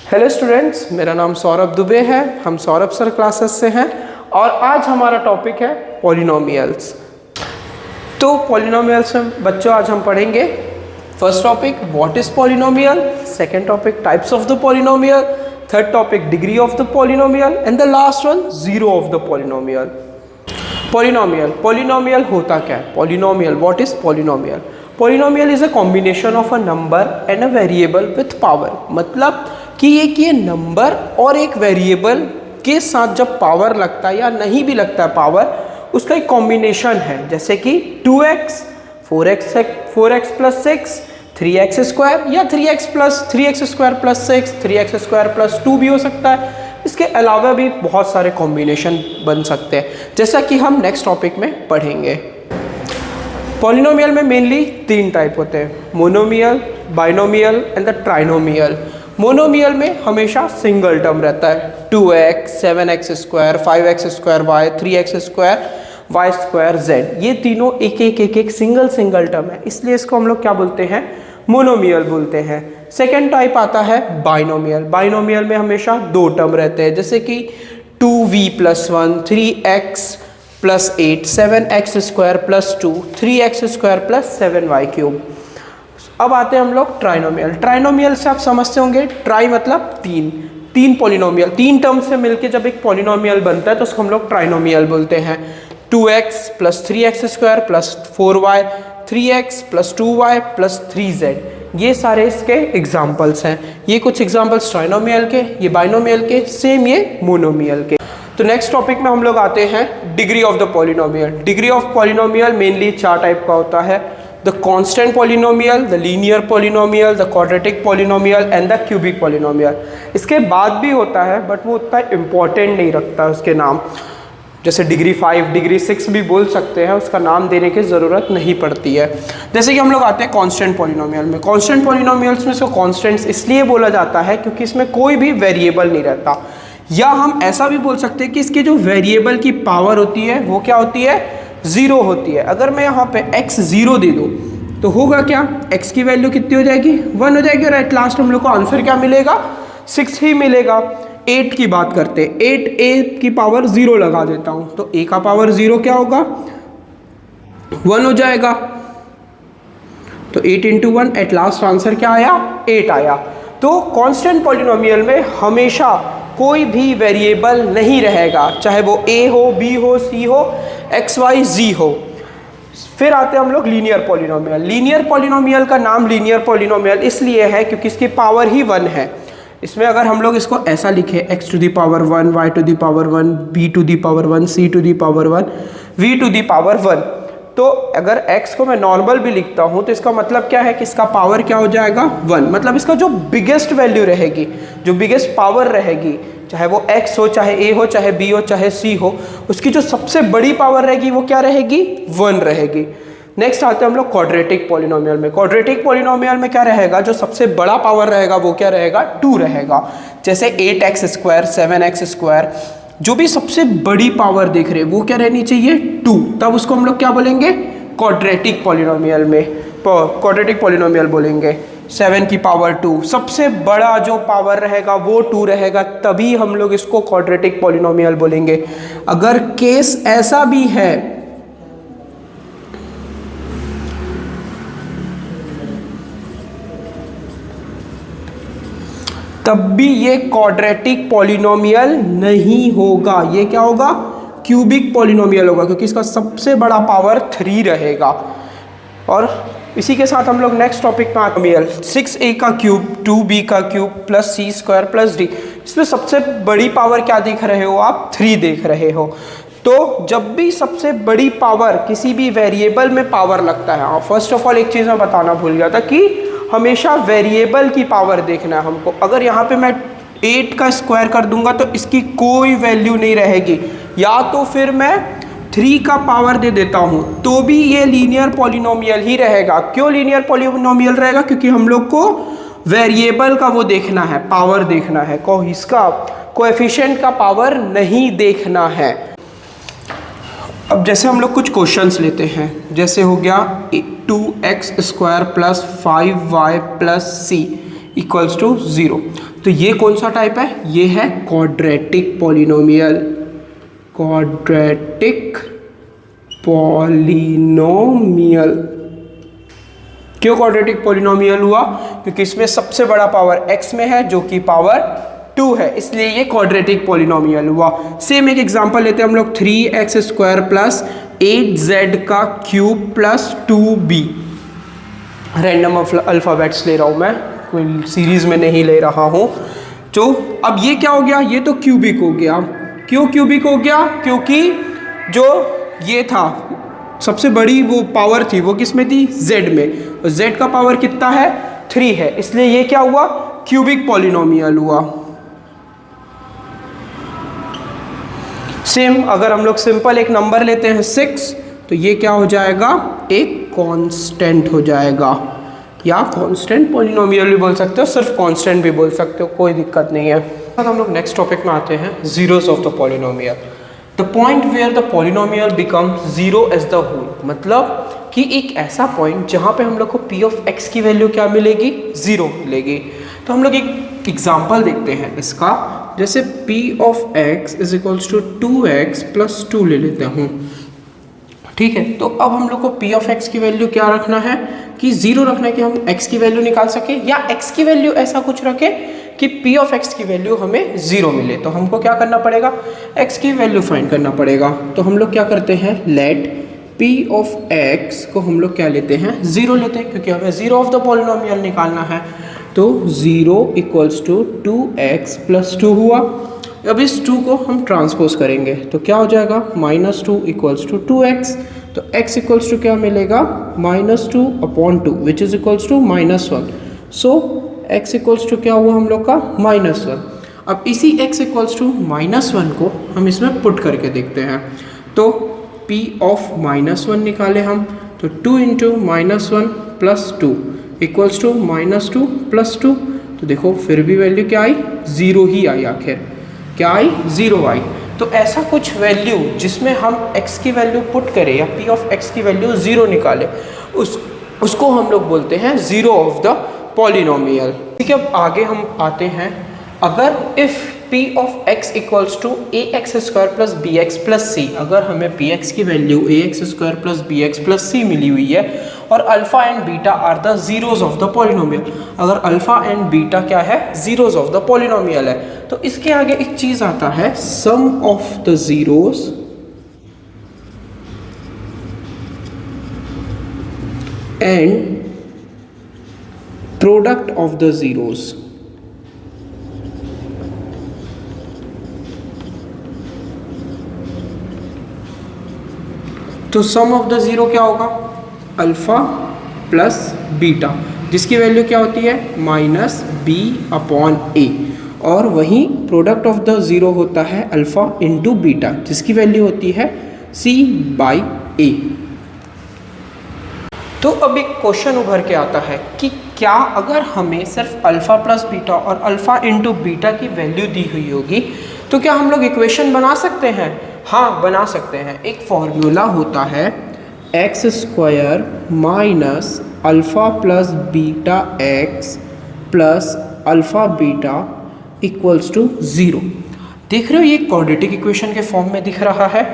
Hello students, मेरा नाम सौरभ दुबे है। हम सौरभ सर क्लासेस से हैं और आज हमारा टॉपिक है पॉलिनोमियल्स। तो पॉलिनोमियल्स में बच्चों आज हम पढ़ेंगे first topic what is polynomial, second topic types of the polynomial, third topic degree of the polynomial and the last one zero of the polynomial. Polynomial होता क्या है? Polynomial, what is polynomial? Polynomial is a combination of a number and a variable with power. मतलब कि एक ये number और एक variable के साथ जब पावर लगता है या नहीं भी लगता है पावर, उसका एक कॉम्बिनेशन है। जैसे कि 2x, 4x plus 6, 3x square या 3x square plus 6, 3x square plus 2 भी हो सकता है। इसके अलावा भी बहुत सारे कॉम्बिनेशन बन सकते हैं, जैसा कि हम नेक्स्ट टॉपिक में पढ़ेंगे। पॉलिनोमियल में मेनली 3 टाइप होते हैं, monomial, binomial and the trinomial. Monomial में हमेशा सिंगल टर्म रहता है, 2x, 7x square, 5x square y, 3x square y square z। ये तीनों एक सिंगल टर्म है, इसलिए इसको हम लोग क्या बोलते हैं? मोनोमियल बोलते हैं। सेकेंड टाइप आता है बाइनोमियल। बाइनोमियल में हमेशा 2 टर्म रहते हैं, जैसे कि 2v plus 1, 3x plus 8, 7x square plus 2, 3x square plus 7y cube. अब आते हैं हम लोग ट्राइनोमियल। ट्राइनोमियल से आप समझते होंगे, ट्राई मतलब तीन पॉलिनोमियल, 3 टर्म से मिलके जब एक पॉलिनोमियल बनता है तो उसको हम लोग ट्राइनोमियल बोलते हैं। 2x plus 3x square plus 4y, 3x plus 2y plus 3z, ये सारे इसके एग्जाम्पल्स हैं। ये कुछ एग्जाम्पल्स ट्राइनोमियल के, ये बाइनोमियल के, सेम ये मोनोमियल के। तो नेक्स्ट टॉपिक में हम लोग आते हैं degree of the polynomial. Degree of polynomial mainly 4 type का होता है, the constant polynomial, the linear polynomial, the quadratic polynomial and the cubic polynomial. इसके बाद भी होता है बट वो उतना इम्पोर्टेंट नहीं रखता उसके नाम, जैसे डिग्री 5, डिग्री 6 भी बोल सकते हैं, उसका नाम देने की ज़रूरत नहीं पड़ती है। जैसे कि हम लोग आते हैं कांस्टेंट पॉलिनोमियल में। कांस्टेंट पॉलिनोमियल्स में इसको कांस्टेंट्स इसलिए बोला जाता है क्योंकि इसमें कोई भी वेरिएबल नहीं रहता, या हम ऐसा भी बोल सकते हैं कि इसकी जो वेरिएबल की पावर होती है वो क्या होती है? 0 होती है। अगर मैं यहाँ पे x 0 दे दूँ तो होगा क्या? x की वैल्यू कितनी हो जाएगी? 1 हो जाएगी और एट लास्ट हम लोग को आंसर क्या मिलेगा? 6 ही मिलेगा। 8 की बात करते हैं, 8 की पावर 0 लगा देता हूँ तो a का पावर 0 क्या होगा? 1 हो जाएगा। तो 8 इंटू 1 एट लास्ट आंसर क्या आया? 8 आया। तो कांस्टेंट पॉलिनोमियल में हमेशा कोई भी वेरिएबल नहीं रहेगा, चाहे वो a हो, b हो, c हो, x, y, z हो। फिर आते हैं हम लोग लीनियर पॉलिनोमियल। लीनियर पॉलिनोमियल का नाम लीनियर पॉलिनोमियल इसलिए है क्योंकि इसकी पावर ही 1 है। इसमें अगर हम लोग इसको ऐसा लिखे x to the power 1, y to the power 1, b to the power 1, c to the power 1, v to the power 1, तो अगर x को मैं नॉर्मल भी लिखता हूँ तो इसका मतलब क्या है कि इसका पावर क्या हो जाएगा? 1। मतलब इसका जो बिगेस्ट वैल्यू रहेगी, जो बिगेस्ट पावर रहेगी, चाहे वो x हो, चाहे a हो, चाहे b हो, चाहे c हो, उसकी जो सबसे बड़ी पावर रहेगी वो क्या रहेगी? 1 रहेगी। नेक्स्ट आते हैं हम लोग क्वाड्रेटिक पॉलिनोमियल में। क्वाड्रेटिक पॉलिनोमियल में क्या रहेगा? जो सबसे बड़ा पावर रहेगा वो क्या रहेगा? 2 रहेगा। जैसे 8x स्क्वायर, 7x स्क्वायर, जो भी सबसे बड़ी पावर देख रहे हैं वो क्या रहनी चाहिए? 2। तब उसको हम लोग क्या बोलेंगे? क्वाड्रेटिक पॉलिनोमियल में क्वाड्रेटिक पॉलिनोमियल बोलेंगे। 7 की पावर 2, सबसे बड़ा जो पावर रहेगा वो 2 रहेगा, तभी हम लोग इसको क्वाड्रेटिक पॉलिनोमियल बोलेंगे। अगर केस ऐसा भी है तब भी ये क्वाड्रेटिक पॉलिनोमियल नहीं होगा। ये क्या होगा? क्यूबिक पॉलिनोमियल होगा, क्योंकि इसका सबसे बड़ा पावर 3 रहेगा। और इसी के साथ हम लोग नेक्स्ट टॉपिक पे आते हैं 6a का क्यूब, 2b का cube plus c square plus d। इसमें सबसे बड़ी पावर क्या देख रहे हो आप? 3 देख रहे हो। तो जब भी सबसे बड़ी पावर किसी भी वेरिएबल में पावर लगता है, फर्स्ट ऑफ ऑल एक चीज़ मैं बताना भूल गया था कि हमेशा वेरिएबल की पावर देखना है हमको। अगर यहाँ पे मैं 8 का स्क्वायर कर दूंगा तो इसकी कोई वैल्यू नहीं रहेगी, या तो फिर मैं 3 का पावर दे देता हूँ तो भी ये लीनियर पॉलिनोमियल ही रहेगा। क्यों लीनियर पॉलिनोमियल रहेगा? क्योंकि हम लोग को वेरिएबल का वो देखना है, पावर देखना है, इसका कोएफिशिएंट का पावर नहीं देखना है। अब जैसे हम लोग कुछ क्वेश्चंस लेते हैं, जैसे हो गया 2x square plus 5y plus c equals to 0। तो ये कौन सा टाइप है? ये है क्वाड्रेटिक पॉलिनोमियल। Quadratic polynomial. क्यों क्वाड्रेटिक पॉलिनोमियल हुआ? क्योंकि इसमें सबसे बड़ा पावर x में है जो कि पावर 2 है, इसलिए ये क्वाड्रेटिक पॉलिनोमियल हुआ। सेम एक एग्जांपल लेते हैं हम लोग, 3x² प्लस 8z का cube plus 2b। Random alphabets ले रहा हूँ मैं, कोई सीरीज में नहीं ले रहा हूँ। तो अब ये क्या हो गया? ये तो क्यूबिक हो गया। क्यों क्यूबिक हो गया? क्योंकि जो ये था सबसे बड़ी वो पावर थी वो किस में थी? z में, और z का पावर कितना है? 3 है, इसलिए ये क्या हुआ? क्यूबिक पॉलिनोमियल हुआ। सेम अगर हम लोग सिंपल एक नंबर लेते हैं 6, तो ये क्या हो जाएगा? एक कांस्टेंट हो जाएगा, या कांस्टेंट पॉलिनोमियल भी बोल सकते हो, सिर्फ कांस्टेंट भी बोल सकते हो, कोई दिक्कत नहीं है। अब हम लोग नेक्स्ट टॉपिक में आते हैं, zeros of the polynomial. The point where the polynomial become zero as the whole, मतलब कि एक ऐसा पॉइंट जहाँ पे हम लोग को p ऑफ x की वैल्यू क्या मिलेगी? 0 मिलेगी। तो हम लोग एक एग्जाम्पल देखते हैं इसका, जैसे p of x is equals to 2x plus 2 ले लेते हूँ, ठीक है। तो अब हम लोग को p ऑफ x की वैल्यू क्या रखना है कि 0 रखना है, कि हम x की वैल्यू निकाल सके, या x की वैल्यू ऐसा कुछ रखे कि p ऑफ x की वैल्यू हमें 0 मिले। तो हमको क्या करना पड़ेगा? x की वैल्यू फाइंड करना पड़ेगा। तो हम लोग क्या करते हैं, लेट p ऑफ x को हम लोग क्या लेते हैं? 0 लेते हैं, क्योंकि हमें 0 ऑफ द पॉलिनोमियल निकालना है। तो 0 इक्वल्स टू 2x प्लस 2 हुआ। अब इस 2 को हम ट्रांसपोज करेंगे तो क्या हो जाएगा? -2 इक्वल्स टू 2x। तो x इक्वल्स टू क्या मिलेगा? -2/2 which is equals to -1। So x equals to क्या हुआ हम लोग का? -1। अब इसी x इक्वल्स टू -1 को हम इसमें पुट करके देखते हैं। तो p ऑफ -1 निकाले हम, तो 2 into -1 plus 2 equals to -2 plus 2। तो देखो फिर भी वैल्यू क्या आई? 0 ही आई। आखिर क्या आई? 0 आई। तो ऐसा कुछ वैल्यू जिसमें हम x की वैल्यू पुट करें या p ऑफ x की वैल्यू 0 निकाले, उसको हम लोग बोलते हैं जीरो ऑफ द पॉलिनोमियल। ठीक है, अब आगे हम आते हैं, अगर if p of x equals to ax² plus bx plus c, अगर हमें px की value ax² plus bx plus c मिली हुई है और alpha and beta are the zeros of the polynomial, अगर अल्फ़ा एंड बीटा क्या है? जीरोज ऑफ द पॉलिनोमियल है, तो इसके आगे एक चीज़ आता है, sum of the zeros and product of the zeros. तो सम ऑफ द ज़ीरो क्या होगा? अल्फ़ा प्लस बीटा, जिसकी वैल्यू क्या होती है? -b/a। और वहीं प्रोडक्ट ऑफ द ज़ीरो होता है अल्फ़ा इंटू बीटा, जिसकी वैल्यू होती है c/a। तो अब एक क्वेश्चन उभर के आता है कि क्या अगर हमें सिर्फ अल्फ़ा प्लस बीटा और अल्फ़ा इंटू बीटा की वैल्यू दी हुई होगी तो क्या हम लोग इक्वेशन बना सकते हैं? हाँ, बना सकते हैं। एक फॉर्मूला होता है x² minus alpha plus beta x plus alpha beta equals to 0। देख रहे हो, ये क्वाड्रेटिक इक्वेशन के फॉर्म में दिख रहा है।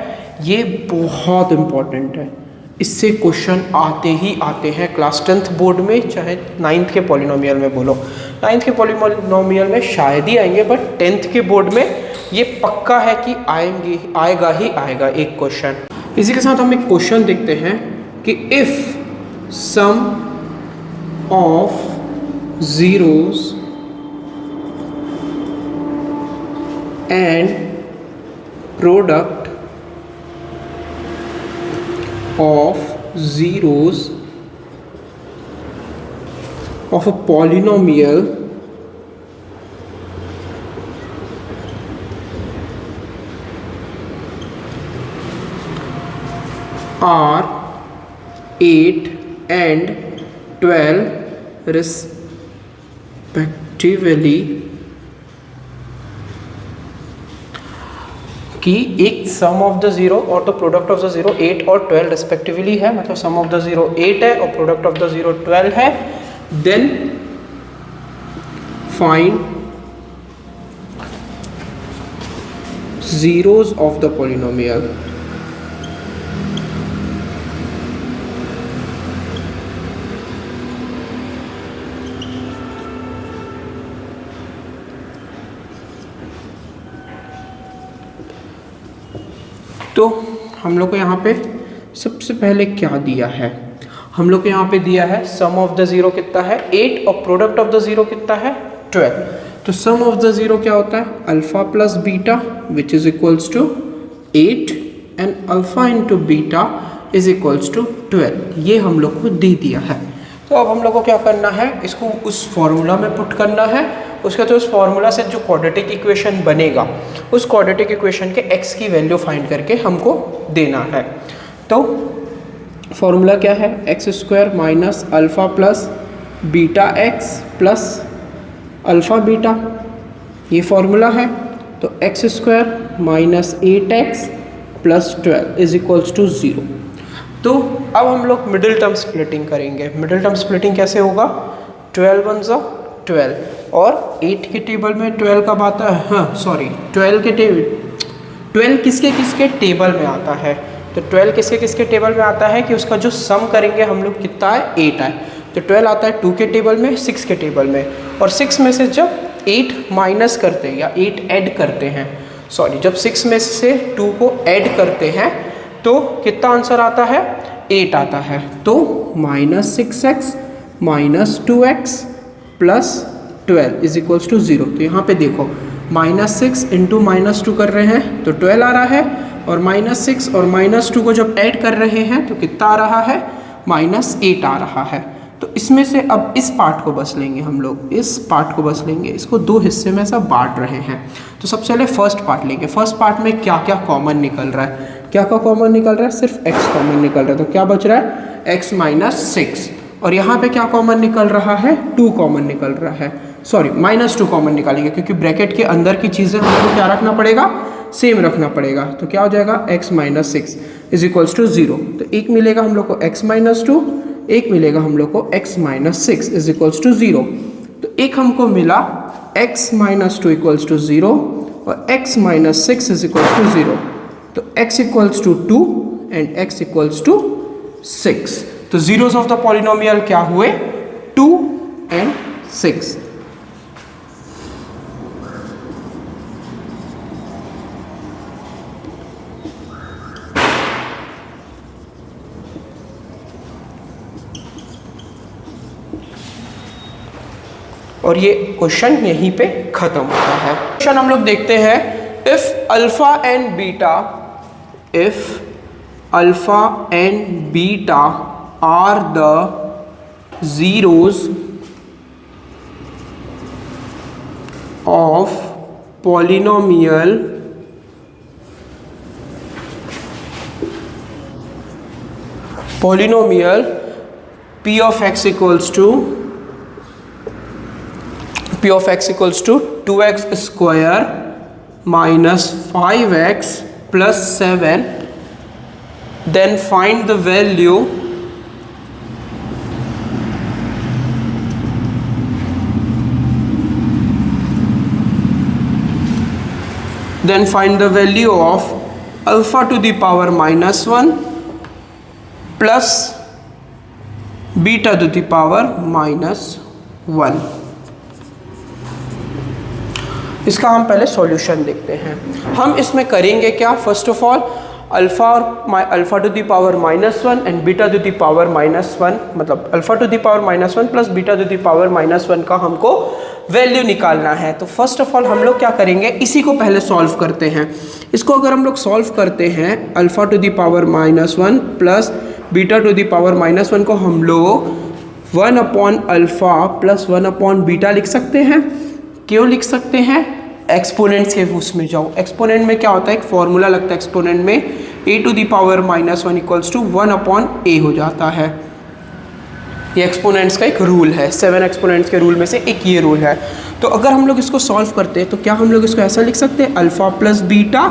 ये बहुत इंपॉर्टेंट है, इससे क्वेश्चन आते ही आते हैं क्लास 10th बोर्ड में, चाहे 9th के पॉलिनोमियल में बोलो। 9th के पॉलिनोमियल में शायद ही आएंगे, बट 10th के बोर्ड में ये पक्का है कि आएगा ही आएगा एक क्वेश्चन। इसी के साथ हम एक क्वेश्चन देखते हैं कि if sum of zeros and product of zeros of a polynomial are 8 and 12 respectively, कि एक सम ऑफ द ज़ीरो और the product of the zero 8 और 12 रिस्पेक्टिवली है, मतलब सम ऑफ द ज़ीरो 8 है और प्रोडक्ट ऑफ द ज़ीरो 12 है, then find zeros of the polynomial. तो हम लोग को यहाँ पे सबसे पहले क्या दिया है, हम लोग को यहाँ पे दिया है सम ऑफ द ज़ीरो कितना है 8 और प्रोडक्ट ऑफ द ज़ीरो कितना है 12। तो सम ऑफ द ज़ीरो क्या होता है alpha plus beta which is equals to 8 and alpha into beta is equals to 12। ये हम लोग को दे दिया है। तो अब हम लोग को क्या करना है, इसको उस फॉर्मूला में पुट करना है। उसके तो उस फॉर्मूला से जो क्वाड्रेटिक इक्वेशन बनेगा उस क्वाड्रेटिक इक्वेशन के x की वैल्यू फाइंड करके हमको देना है। तो फॉर्मूला क्या है x square minus alpha plus beta x plus alpha beta, ये फॉर्मूला है। तो x square minus 8x plus 12 is equals to 0। तो अब हम लोग मिडिल टर्म स्प्लिटिंग करेंगे। मिडिल टर्म स्प्लिटिंग कैसे होगा 12 वन ज़ा 12 और 8 के टेबल में 12 कब आता है, हाँ सॉरी 12 किसके किसके टेबल में आता है। तो 12 किसके किसके टेबल में आता है कि उसका जो सम करेंगे हम लोग कितना है 8 है। तो 12 आता है 2 के टेबल में 6 के टेबल में, और 6 में से जब 8 माइनस करते हैं या 8 ऐड करते हैं, सॉरी जब 6 में से 2 को ऐड करते हैं तो कितना आंसर आता है 8 आता है। तो minus 6x minus 2x plus 12 is equals to 0। तो यहाँ पे देखो माइनस 6 इंटू माइनस 2 कर रहे हैं तो 12 आ रहा है, और माइनस 6 और माइनस 2 को जब ऐड कर रहे हैं तो कितना आ रहा है माइनस 8 आ रहा है। तो इसमें से अब इस पार्ट को बस लेंगे हम लोग, इस पार्ट को बस लेंगे, इसको दो हिस्से में सब बांट रहे हैं। तो सबसे पहले फर्स्ट पार्ट लेंगे। फर्स्ट पार्ट में क्या क्या कॉमन निकल रहा है, क्या क्या कॉमन निकल रहा है, सिर्फ x कॉमन निकल रहा है। तो क्या बच रहा है x माइनस 6, और यहाँ पे क्या कॉमन निकल रहा है 2 कॉमन निकल रहा है, सॉरी माइनस 2 कॉमन निकालेंगे क्योंकि ब्रैकेट के अंदर की चीज़ें हमको क्या रखना पड़ेगा सेम रखना पड़ेगा। तो क्या हो जाएगा x minus 6 is equals to 0। तो एक मिलेगा हम लोग को x माइनस 2, एक मिलेगा हम लोग को x minus 6 is equals to 0। तो एक हमको मिला x माइनस 2 इक्वल्स टू 0 और x minus 6 is equals to 0। तो x equals to 2 and x equals to 6। तो जीरोस ऑफ द पॉलिनोमियल क्या हुए 2 एंड 6। और ये क्वेश्चन यहीं पे खत्म होता है। क्वेश्चन हम लोग देखते हैं, if alpha and beta, if alpha and beta are the zeros of polynomial p of x equals to 2x square minus 5x plus 7, then find the value of alpha to the power minus 1 plus beta to the power minus 1। इसका हम पहले solution देखते हैं। हम इसमें करेंगे क्या, first of all alpha two the power minus 1 and beta two the power minus 1, मतलब alpha two the power minus 1 plus beta two the power minus 1 का हमको वैल्यू निकालना है। तो फर्स्ट ऑफ ऑल हम लोग क्या करेंगे, इसी को पहले सॉल्व करते हैं। इसको अगर हम लोग सॉल्व करते हैं alpha two the power minus 1 plus beta two the power minus 1 को हम लोग 1 upon alpha plus 1 upon beta लिख सकते हैं। क्यों लिख सकते हैं, एक्सपोनेंट्स के उसमें जाओ। एक्सपोनेंट में क्या होता है, एक फॉर्मूला लगता है एक्सपोनेंट में, a to the power minus 1 equals to 1 upon a हो जाता है। ये एक्सपोनेंट्स का एक रूल है, 7 एक्सपोनेंट्स के रूल में से एक ये रूल है। तो अगर हम लोग इसको सॉल्व करते हैं तो क्या हम लोग इसको ऐसा लिख सकते हैं, alpha plus beta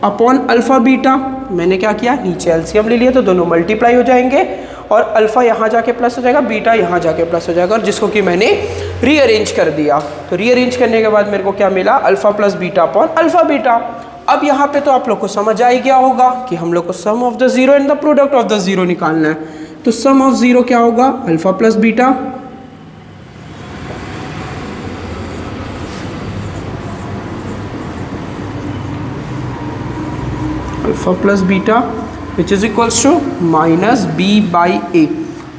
upon alpha beta. मैंने क्या किया, नीचे एलसीएम ले लिया तो दोनों मल्टीप्लाई हो जाएंगे और अल्फा यहाँ जाके प्लस हो जाएगा, बीटा यहाँ जाके प्लस हो जाएगा, और जिसको कि मैंने रीअरेंज कर दिया। तो रीअरेंज करने के बाद मेरे को क्या मिला, alpha plus beta upon alpha beta. अब यहाँ पे तो आप लोग को समझ आ ही गया होगा कि हम लोग को sum of the zero and the product of the zero निकालना है। तो सम ऑफ जीरो क्या होगा, alpha plus beta, alpha plus beta which is equals to minus b by a.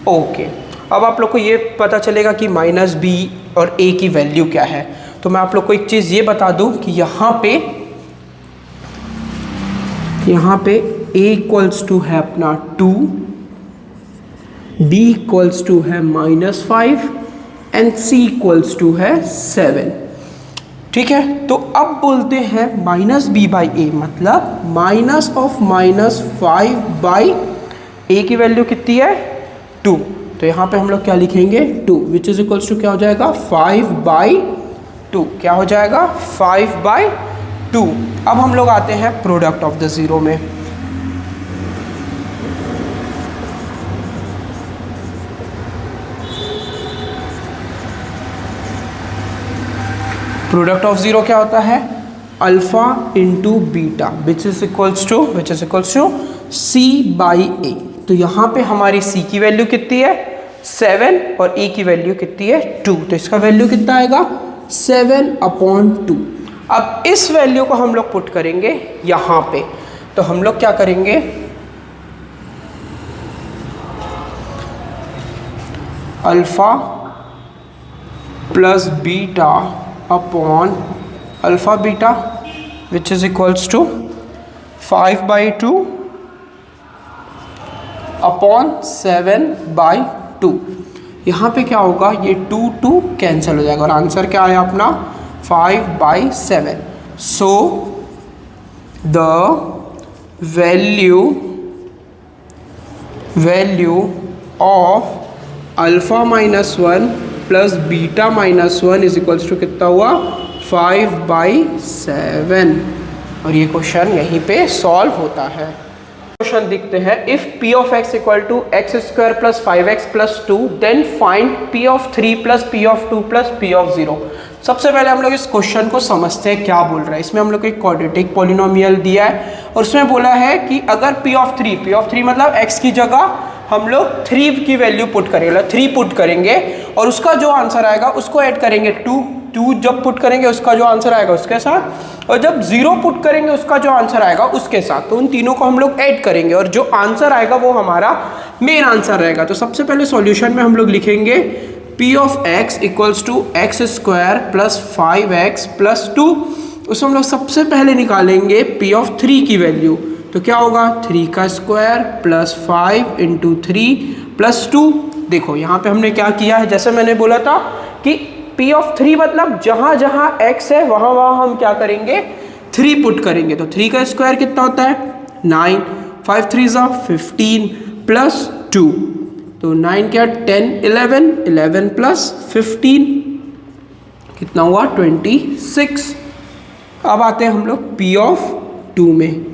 Okay, अब आप लोग को ये पता चलेगा कि माइनस बी और ए की वैल्यू क्या है। तो मैं आप लोग को एक चीज़ ये बता दूं कि यहाँ पे a इक्वल्स टू है अपना 2, b इक्वल्स टू है -5 एंड c इक्वल्स टू है 7। ठीक है, तो अब बोलते हैं माइनस बी बाई ए, मतलब माइनस ऑफ -5 बाई ए की वैल्यू कितनी है 2। तो यहाँ पे हम लोग क्या लिखेंगे 2 विच इज इक्वल्स टू क्या हो जाएगा 5/2। क्या हो जाएगा 5/2। अब हम लोग आते हैं प्रोडक्ट ऑफ द जीरो में। प्रोडक्ट ऑफ जीरो क्या होता है, alpha into beta which is equals to c by a. तो यहाँ पे हमारी c की वैल्यू कितनी है 7 और e की वैल्यू कितनी है 2। तो इसका वैल्यू कितना आएगा 7/2। अब इस वैल्यू को हम लोग पुट करेंगे यहाँ पे। तो हम लोग क्या करेंगे, alpha plus beta upon alpha beta which is equals to 5/2 upon 7/2। यहाँ पे क्या होगा, ये 2 कैंसिल हो जाएगा और आंसर क्या आया अपना 5/7। So the value of alpha -1 plus beta -1 is equals to कितना हुआ 5/7। और ये क्वेश्चन यहीं पे सॉल्व होता है। क्वेश्चन दिखते हैं, if p of x equal to x square plus 5x plus 2 then find p of 3 plus p of 2 plus p of 0। सबसे पहले हम लोग इस क्वेश्चन को समझते हैं क्या बोल रहा है। इसमें हम लोग को एक क्वाड्रेटिक पॉलिनोमियल दिया है और उसमें बोला है कि अगर p of 3 मतलब x की जगह हम लोग 3 की वैल्यू पुट करेंगे, 3 पुट करेंगे और उसका जो आंसर आएगा उसको ऐड करेंगे 2 जब पुट करेंगे उसका जो आंसर आएगा उसके साथ, और जब 0 पुट करेंगे उसका जो आंसर आएगा उसके साथ। तो उन तीनों को हम लोग ऐड करेंगे और जो आंसर आएगा वो हमारा मेन आंसर रहेगा। तो सबसे पहले सॉल्यूशन में हम लोग लिखेंगे p of x equals to x square plus 5x plus 2। उसमें हम लोग सबसे पहले निकालेंगे p ऑफ 3 की वैल्यू। तो क्या होगा 3 का स्क्वायर प्लस 5 इंटू 3 प्लस 2। देखो यहाँ पे हमने क्या किया है, जैसे मैंने बोला था कि p ऑफ 3 मतलब जहाँ जहाँ x है वहाँ वहाँ हम क्या करेंगे 3 पुट करेंगे। तो 3 का स्क्वायर कितना होता है 9, 5 3 15 प्लस 2। तो 9 क्या 10 11 प्लस 15 कितना हुआ 26। अब आते हैं हम लोग p ऑफ 2 में।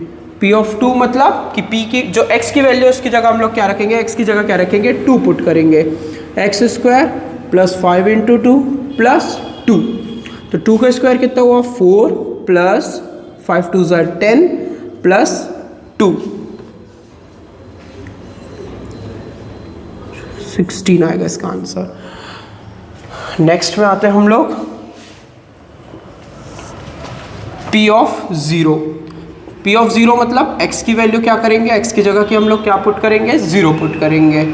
p ऑफ 2 मतलब कि p की जो x की वैल्यू है उसकी जगह हम लोग क्या रखेंगे, x की जगह क्या रखेंगे 2 पुट करेंगे। X square plus 5 into 2 plus 2। तो 2 का स्क्वायर कितना हुआ 4 प्लस 5 2 10 प्लस 2 16 आएगा इसका आंसर। नेक्स्ट में आते हैं हम लोग p ऑफ 0। p ऑफ 0 मतलब x की वैल्यू क्या करेंगे, x की जगह की हम लोग क्या पुट करेंगे 0 पुट करेंगे।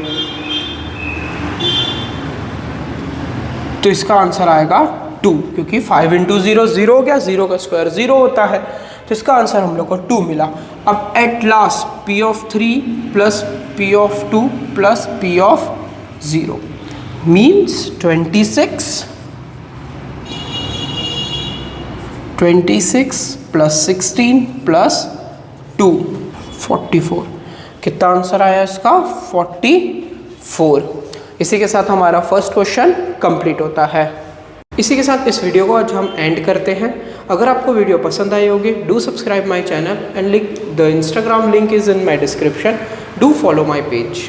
तो इसका आंसर आएगा 2, क्योंकि 5 इंटू 0 0 हो गया, 0 का स्क्वायर 0 होता है। तो इसका आंसर हम लोग को 2 मिला। अब at last p of 3 plus p of 2 plus p of 0 means 26 plus 16 plus 2 44। कितना आंसर आया इसका 44। इसी के साथ हमारा फर्स्ट क्वेश्चन कंप्लीट होता है। इसी के साथ इस वीडियो को आज हम एंड करते हैं। अगर आपको वीडियो पसंद आई होगी, do subscribe my channel and link the Instagram link is in my description. Do follow my page.